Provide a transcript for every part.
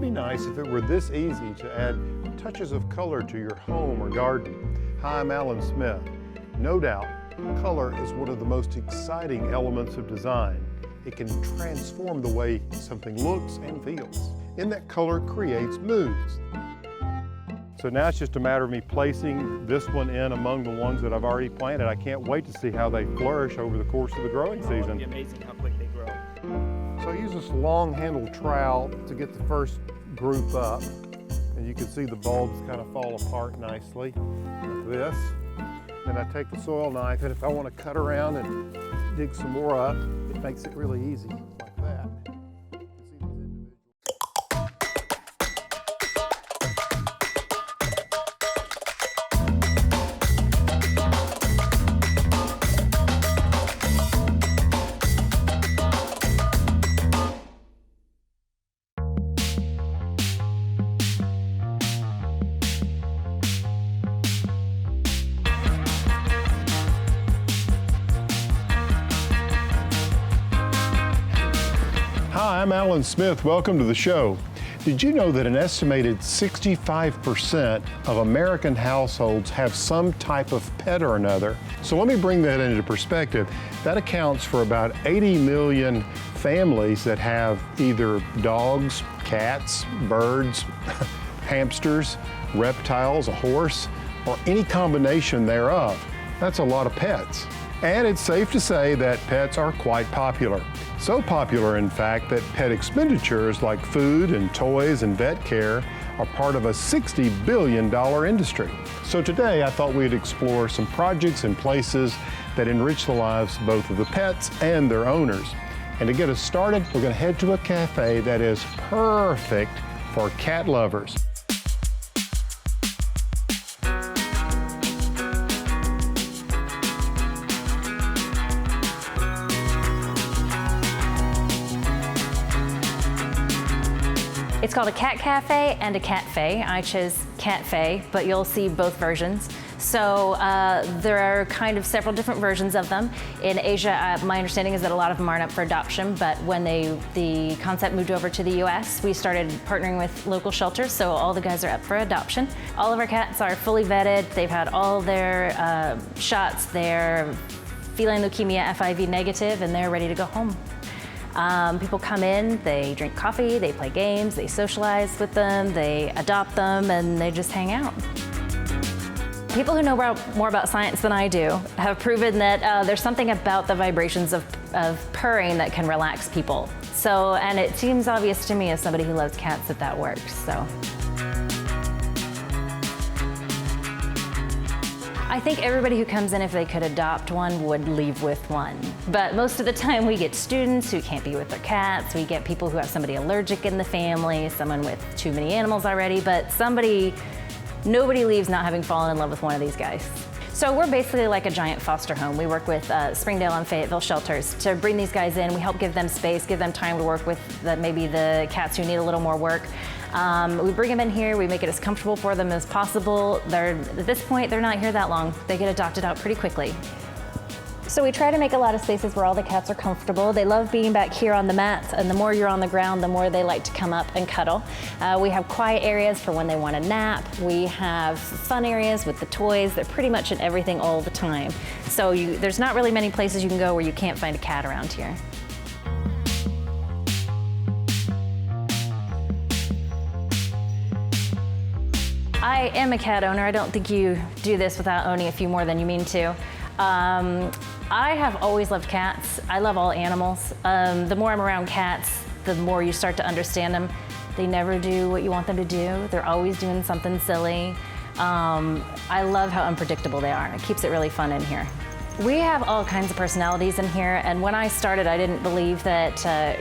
be nice if it were this easy to add touches of color to your home or garden. Hi, I'm Alan Smith. No doubt, color is one of the most exciting elements of design. It can transform the way something looks and feels. And that color creates moods. So now it's just a matter of me placing this one in among the ones that I've already planted. I can't wait to see how they flourish over the course of the growing season. It'll be amazing how quick they grow. So I use this long-handled trowel to get the first group up. And you can see the bulbs kind of fall apart nicely, like this. Then I take the soil knife, and if I want to cut around and dig some more up, it makes it really easy, like that. Hi, I'm Alan Smith. Welcome to the show. Did you know that an estimated 65% of American households have some type of pet or another? So let me bring that into perspective. That accounts for about 80 million families that have either dogs, cats, birds, hamsters, reptiles, a horse, or any combination thereof. That's a lot of pets. And it's safe to say that pets are quite popular. So popular, in fact, that pet expenditures like food and toys and vet care are part of a $60 billion industry. So today I thought we'd explore some projects and places that enrich the lives both of the pets and their owners. And to get us started, we're going to head to a cafe that is perfect for cat lovers. It's called a cat cafe and a cat fe. I chose cat fe, but you'll see both versions. So there are kind of several different versions of them. In Asia, my understanding is that a lot of them aren't up for adoption, but when the concept moved over to the US, we started partnering with local shelters, so all the guys are up for adoption. All of our cats are fully vetted. They've had all their shots. They're feline leukemia FIV negative, and they're ready to go home. People come in, they drink coffee, they play games, they socialize with them, they adopt them, and they just hang out. People who know more about science than I do have proven that there's something about the vibrations of purring that can relax people. So, and it seems obvious to me as somebody who loves cats that works, so. I think everybody who comes in, if they could adopt one, would leave with one. But most of the time we get students who can't be with their cats, we get people who have somebody allergic in the family, someone with too many animals already, but nobody leaves not having fallen in love with one of these guys. So we're basically like a giant foster home. We work with Springdale and Fayetteville shelters to bring these guys in. We help give them space, give them time to work with maybe the cats who need a little more work. We bring them in here, we make it as comfortable for them as possible. At this point, they're not here that long. They get adopted out pretty quickly. So we try to make a lot of spaces where all the cats are comfortable. They love being back here on the mats, and the more you're on the ground, the more they like to come up and cuddle. We have quiet areas for when they want to nap. We have fun areas with the toys. They're pretty much in everything all the time. So there's not really many places you can go where you can't find a cat around here. I am a cat owner. I don't think you do this without owning a few more than you mean to. I have always loved cats. I love all animals. The more I'm around cats, the more you start to understand them. They never do what you want them to do. They're always doing something silly. I love how unpredictable they are. It keeps it really fun in here. We have all kinds of personalities in here, and when I started, I didn't believe that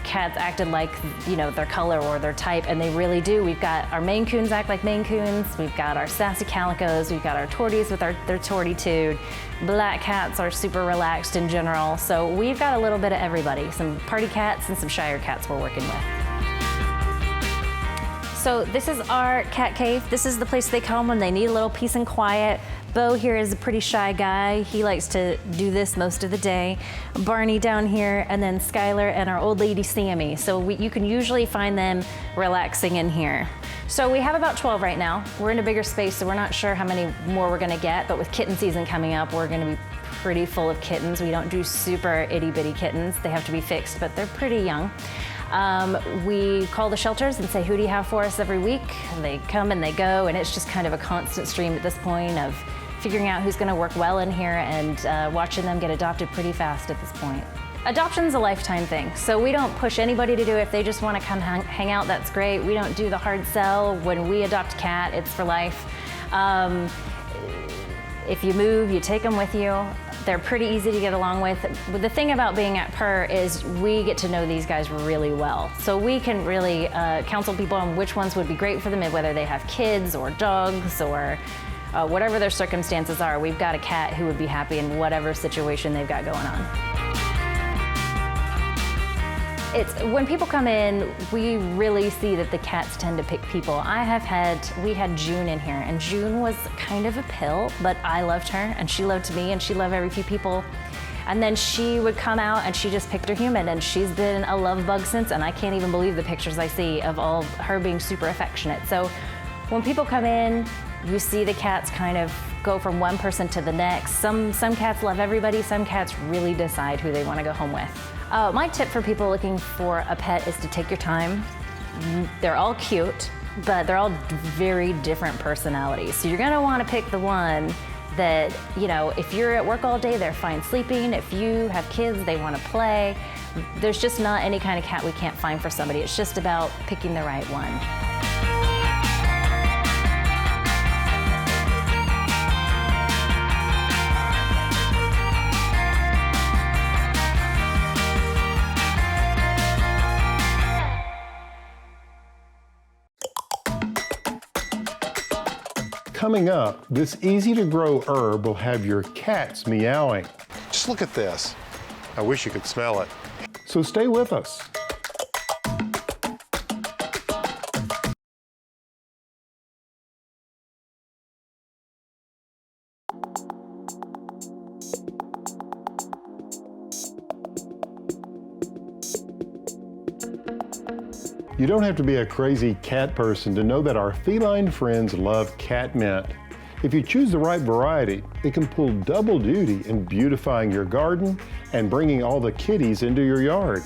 cats acted like, their color or their type, and they really do. We've got our Maine Coons act like Maine Coons, we've got our sassy calicos, we've got our torties with their tortitude. Black cats are super relaxed in general, so we've got a little bit of everybody. Some party cats and some shyer cats we're working with. So this is our cat cave. This is the place they come when they need a little peace and quiet. Bo here is a pretty shy guy. He likes to do this most of the day. Barney down here, and then Skylar and our old lady Sammy. So you can usually find them relaxing in here. So we have about 12 right now. We're in a bigger space, so we're not sure how many more we're gonna get, but with kitten season coming up, we're gonna be pretty full of kittens. We don't do super itty bitty kittens. They have to be fixed, but they're pretty young. We call the shelters and say, who do you have for us every week? And they come and they go, and it's just kind of a constant stream at this point of figuring out who's gonna work well in here and watching them get adopted pretty fast at this point. Adoption's a lifetime thing, so we don't push anybody to do it. If they just wanna come hang out, that's great. We don't do the hard sell. When we adopt a cat, it's for life. If you move, you take them with you. They're pretty easy to get along with. But the thing about being at Purr is we get to know these guys really well. So we can really counsel people on which ones would be great for them, and whether they have kids or dogs or whatever their circumstances are. We've got a cat who would be happy in whatever situation they've got going on. When people come in, we really see that the cats tend to pick people. We had June in here, and June was kind of a pill, but I loved her, and she loved me, and she loved very few people. And then she would come out, and she just picked her human, and she's been a love bug since, and I can't even believe the pictures I see of her being super affectionate. So when people come in, you see the cats kind of go from one person to the next. Some cats love everybody, some cats really decide who they want to go home with. My tip for people looking for a pet is to take your time. They're all cute, but they're all very different personalities. So you're gonna wanna pick the one that, if you're at work all day, they're fine sleeping. If you have kids, they wanna play. There's just not any kind of cat we can't find for somebody. It's just about picking the right one. Coming up, this easy-to-grow herb will have your cats meowing. Just look at this. I wish you could smell it. So stay with us. You don't have to be a crazy cat person to know that our feline friends love cat mint. If you choose the right variety, it can pull double duty in beautifying your garden and bringing all the kitties into your yard.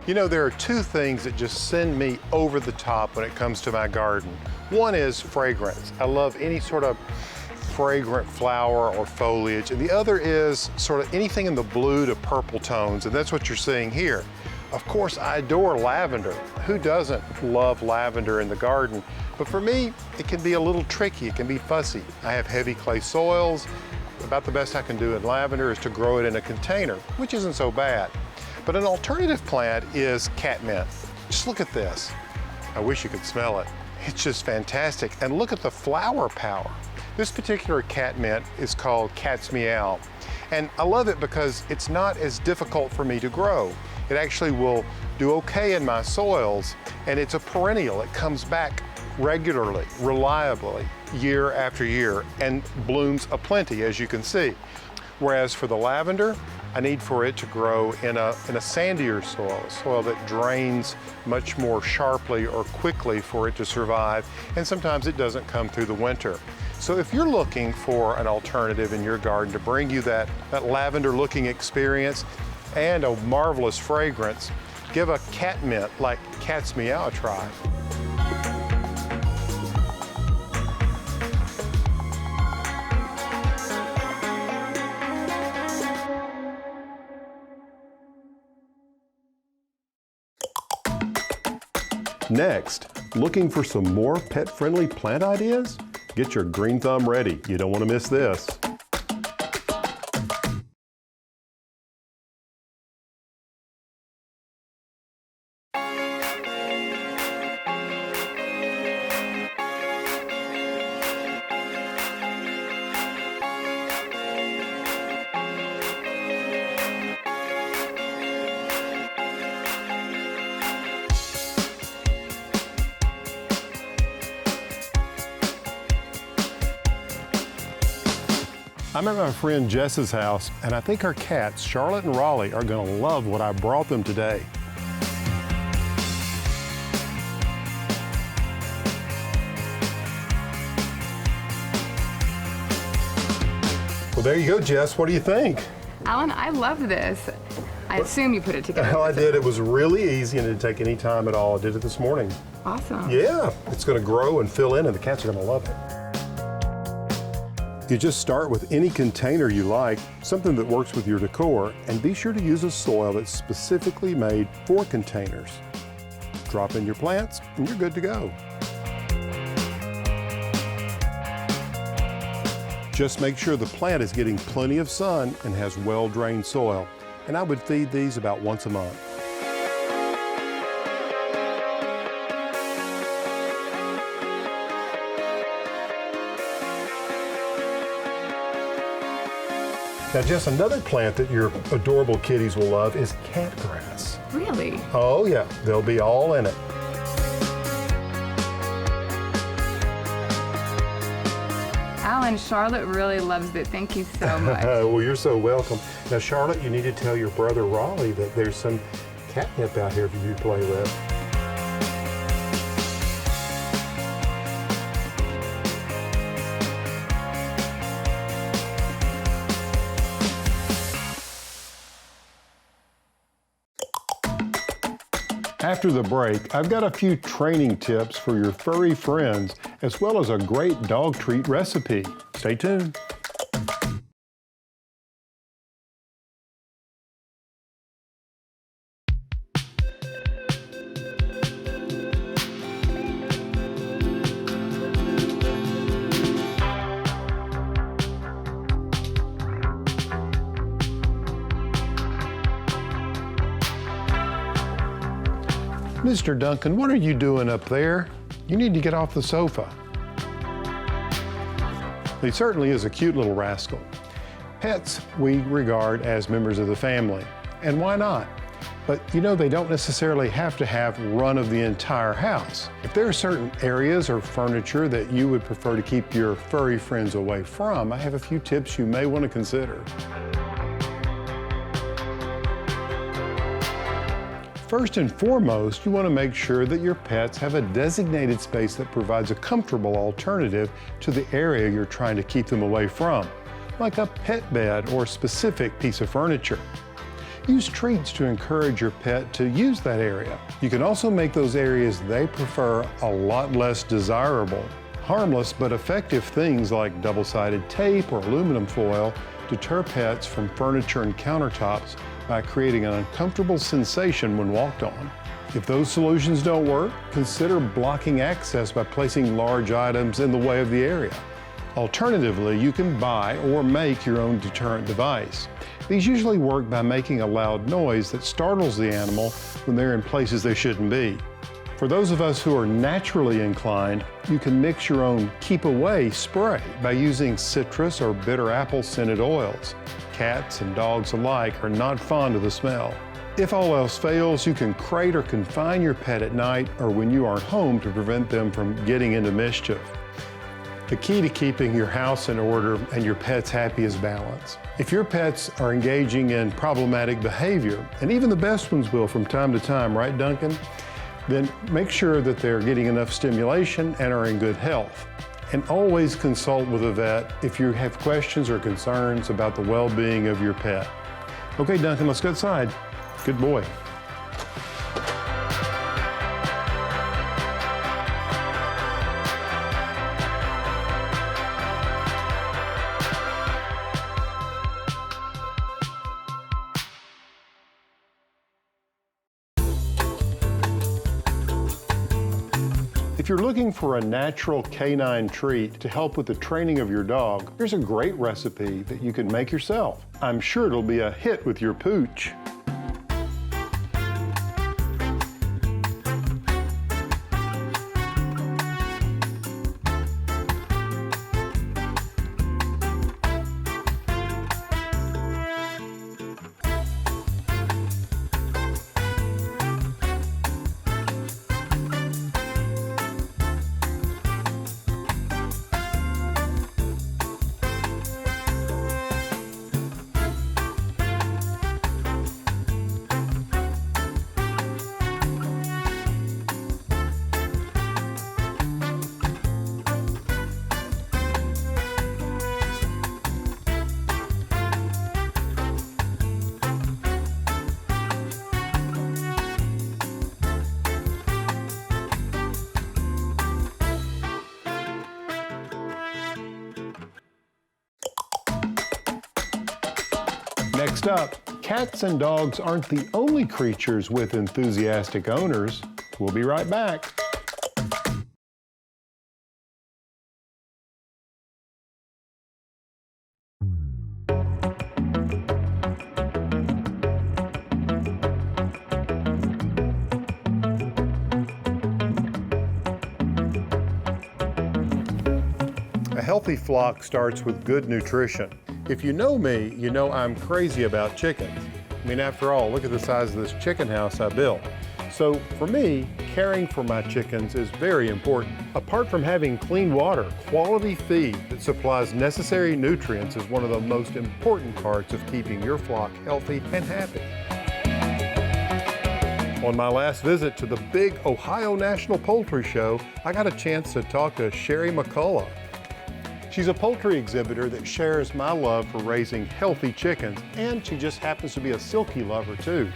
There are two things that just send me over the top when it comes to my garden. One is fragrance. I love any sort of fragrant flower or foliage, and the other is sort of anything in the blue to purple tones, and that's what you're seeing here. Of course, I adore lavender. Who doesn't love lavender in the garden? But for me, it can be a little tricky, it can be fussy. I have heavy clay soils. About the best I can do in lavender is to grow it in a container, which isn't so bad. But an alternative plant is catmint. Just look at this. I wish you could smell it. It's just fantastic. And look at the flower power. This particular catmint is called Cat's Meow. And I love it because it's not as difficult for me to grow. It actually will do okay in my soils, and it's a perennial. It comes back regularly, reliably, year after year, and blooms aplenty, as you can see. Whereas for the lavender, I need for it to grow in a sandier soil, a soil that drains much more sharply or quickly for it to survive, and sometimes it doesn't come through the winter. So if you're looking for an alternative in your garden to bring you that lavender-looking experience and a marvelous fragrance, give a catmint like Cat's Meow a try. Next, looking for some more pet-friendly plant ideas? Get your green thumb ready. You don't want to miss this. I'm at my friend Jess's house, and I think our cats, Charlotte and Raleigh, are gonna love what I brought them today. Well, there you go, Jess. What do you think? Alan, I love this. I assume you put it together. Well, I did. It was really easy and it didn't take any time at all. I did it this morning. Awesome. Yeah, it's gonna grow and fill in, and the cats are gonna love it. You just start with any container you like, something that works with your decor, and be sure to use a soil that's specifically made for containers. Drop in your plants, and you're good to go. Just make sure the plant is getting plenty of sun and has well-drained soil, and I would feed these about once a month. Now, Jess, another plant that your adorable kitties will love is catgrass. Really? Oh, yeah, they'll be all in it. Alan, Charlotte really loves it. Thank you so much. Well, you're so welcome. Now, Charlotte, you need to tell your brother Raleigh that there's some catnip out here for you to play with. After the break, I've got a few training tips for your furry friends, as well as a great dog treat recipe. Stay tuned. Mr. Duncan, what are you doing up there? You need to get off the sofa. He certainly is a cute little rascal. Pets we regard as members of the family, and why not? But you know, they don't necessarily have to have run of the entire house. If there are certain areas or furniture that you would prefer to keep your furry friends away from, I have a few tips you may want to consider. First and foremost, you want to make sure that your pets have a designated space that provides a comfortable alternative to the area you're trying to keep them away from, like a pet bed or a specific piece of furniture. Use treats to encourage your pet to use that area. You can also make those areas they prefer a lot less desirable. Harmless but effective things like double-sided tape or aluminum foil deter pets from furniture and countertops by creating an uncomfortable sensation when walked on. If those solutions don't work, consider blocking access by placing large items in the way of the area. Alternatively, you can buy or make your own deterrent device. These usually work by making a loud noise that startles the animal when they're in places they shouldn't be. For those of us who are naturally inclined, you can mix your own Keep Away spray by using citrus or bitter apple scented oils. Cats and dogs alike are not fond of the smell. If all else fails, you can crate or confine your pet at night or when you aren't home to prevent them from getting into mischief. The key to keeping your house in order and your pets happy is balance. If your pets are engaging in problematic behavior, and even the best ones will from time to time, right, Duncan? Then make sure that they're getting enough stimulation and are in good health. And always consult with a vet if you have questions or concerns about the well-being of your pet. Okay, Duncan, let's go outside. Good boy. If you're looking for a natural canine treat to help with the training of your dog, here's a great recipe that you can make yourself. I'm sure it'll be a hit with your pooch. Next up, cats and dogs aren't the only creatures with enthusiastic owners. We'll be right back. A healthy flock starts with good nutrition. If you know me, you know I'm crazy about chickens. I mean, after all, look at the size of this chicken house I built. So for me, caring for my chickens is very important. Apart from having clean water, quality feed that supplies necessary nutrients is one of the most important parts of keeping your flock healthy and happy. On my last visit to the big Ohio National Poultry Show, I got a chance to talk to Sherry McCullough. She's a poultry exhibitor that shares my love for raising healthy chickens, and she just happens to be a silky lover too.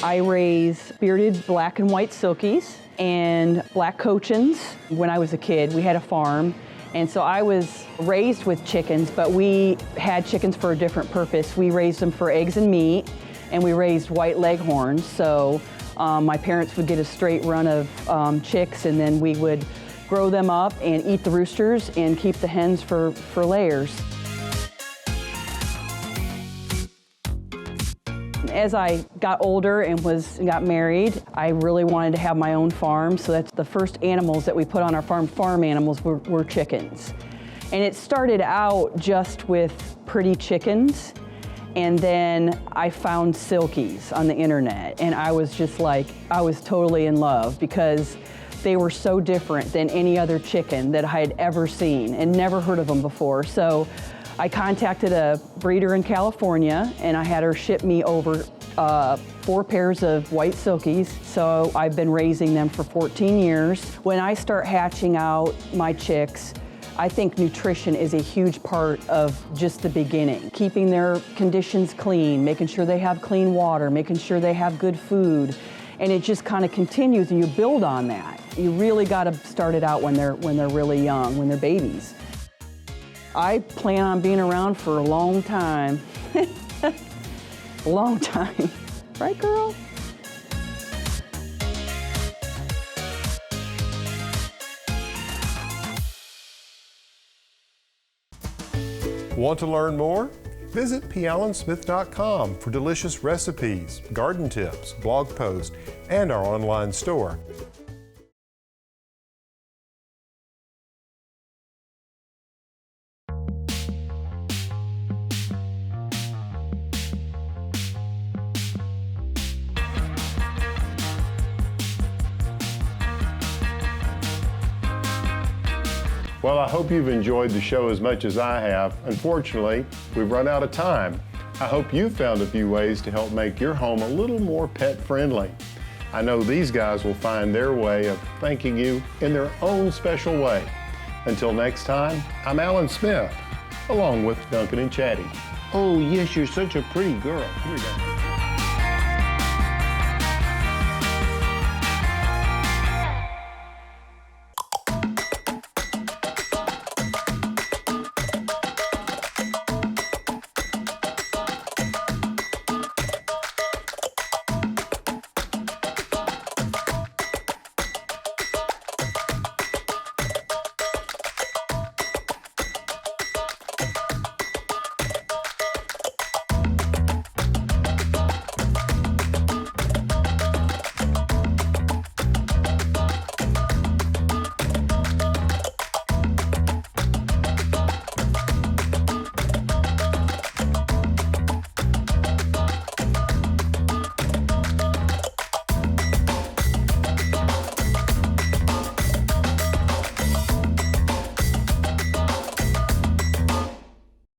I raise bearded black and white silkies and black cochins. When I was a kid, we had a farm, and so I was raised with chickens, but we had chickens for a different purpose. We raised them for eggs and meat, and we raised white leghorns. So my parents would get a straight run of chicks, and then we would grow them up and eat the roosters and keep the hens for layers. As I got older and got married, I really wanted to have my own farm, so that's the first animals that we put on our farm animals were chickens. And it started out just with pretty chickens, and then I found silkies on the internet, and I was just like, I was totally in love because they were so different than any other chicken that I had ever seen and never heard of them before. So I contacted a breeder in California, and I had her ship me over 4 pairs of white silkies. So I've been raising them for 14 years. When I start hatching out my chicks, I think nutrition is a huge part of just the beginning. Keeping their conditions clean, making sure they have clean water, making sure they have good food. And it just kind of continues, and you build on that. You really got to start it out when they're really young, when they're babies. I plan on being around for a long time. A long time. Right, girl? Want to learn more? Visit PAllenSmith.com for delicious recipes, garden tips, blog posts, and our online store. Well, I hope you've enjoyed the show as much as I have. Unfortunately, we've run out of time. I hope you found a few ways to help make your home a little more pet-friendly. I know these guys will find their way of thanking you in their own special way. Until next time, I'm Alan Smith, along with Duncan and Chatty. Oh, yes, you're such a pretty girl. Here we go.